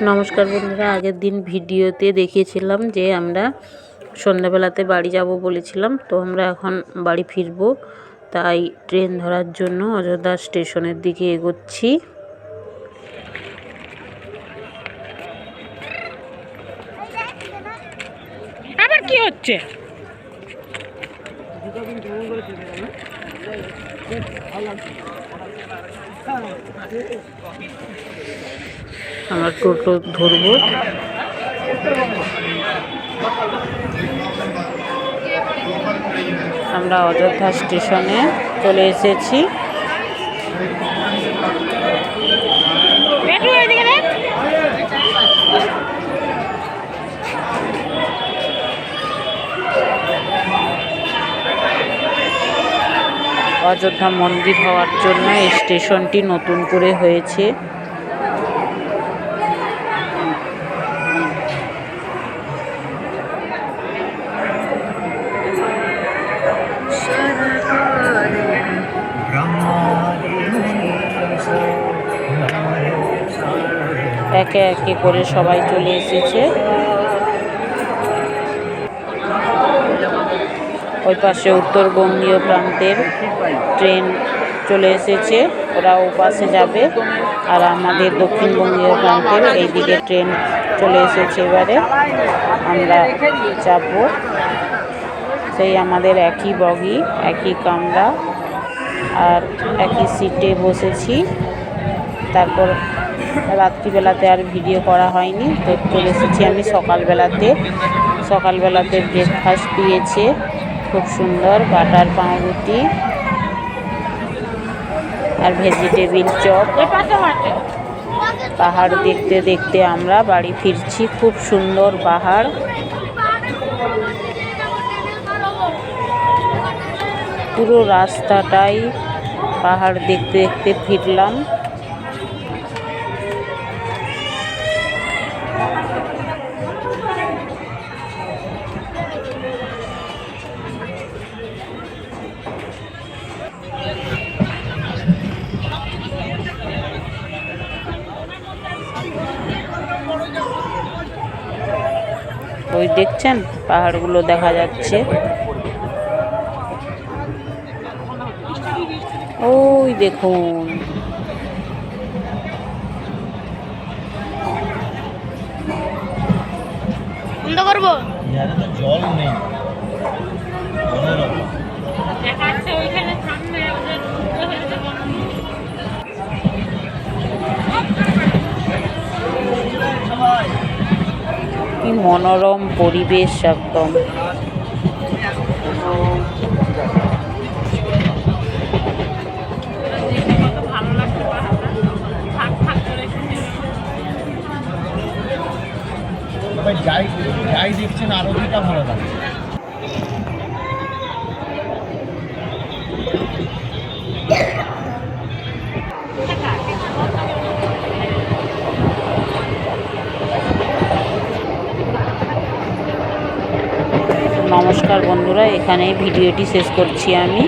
নমস্কার বন্ধুরা, আগের দিন ভিডিওতে দেখিয়েছিলাম যে আমরা সন্ধ্যাবেলাতে বাড়ি যাব বলেছিলাম। তো আমরা এখন বাড়ি ফিরবো, তাই ট্রেন ধরার জন্য অযোধ্যা স্টেশনের দিকে এগোচ্ছি। আবার কি হচ্ছে? আমরা টোটো ধরবো। আমরা অযোধ্যা স্টেশনে চলে এসেছি। অযোধ্যা মন্দির হওয়ার জন্য এই স্টেশনটি নতুন করে হয়েছে। একে একে করে সবাই চলে এসেছে। ওই পাশে উত্তরবঙ্গীয় প্রান্তের ট্রেন চলে এসেছে, ওরা ও পাশে যাবে। আর আমাদের দক্ষিণবঙ্গীয় প্রান্তের এই দিকে ট্রেন চলে এসেছে। এবারে আমরা যাব। সেই আমাদের একই বগি, একই কামরা আর একই সিটে বসেছি। তারপর রাত্রিবেলাতে আর ভিডিও করা হয়নি, তো চলে এসেছি আমি সকালবেলাতে ব্রেকফাস্ট দিয়েছে খুব সুন্দর, বাটার পাউরুটি আর ভেজিটেবিল চপ। পাহাড় দেখতে দেখতে আমরা বাড়ি ফিরছি। খুব সুন্দর পাহাড়। পুরো রাস্তাটাই পাহাড় দেখতে দেখতে ফিরলাম। ওই দেখছেন পাহাড়গুলো দেখা যাচ্ছে, ওই দেখুন। বন্ধ করবো? জল নেই। কি মনোরম পরিবেশ একদম। যাই দেখছেন আরতিটা ভালো লাগে। নমস্কার বন্ধুরা, এখানেই ভিডিওটি শেষ করছি আমি।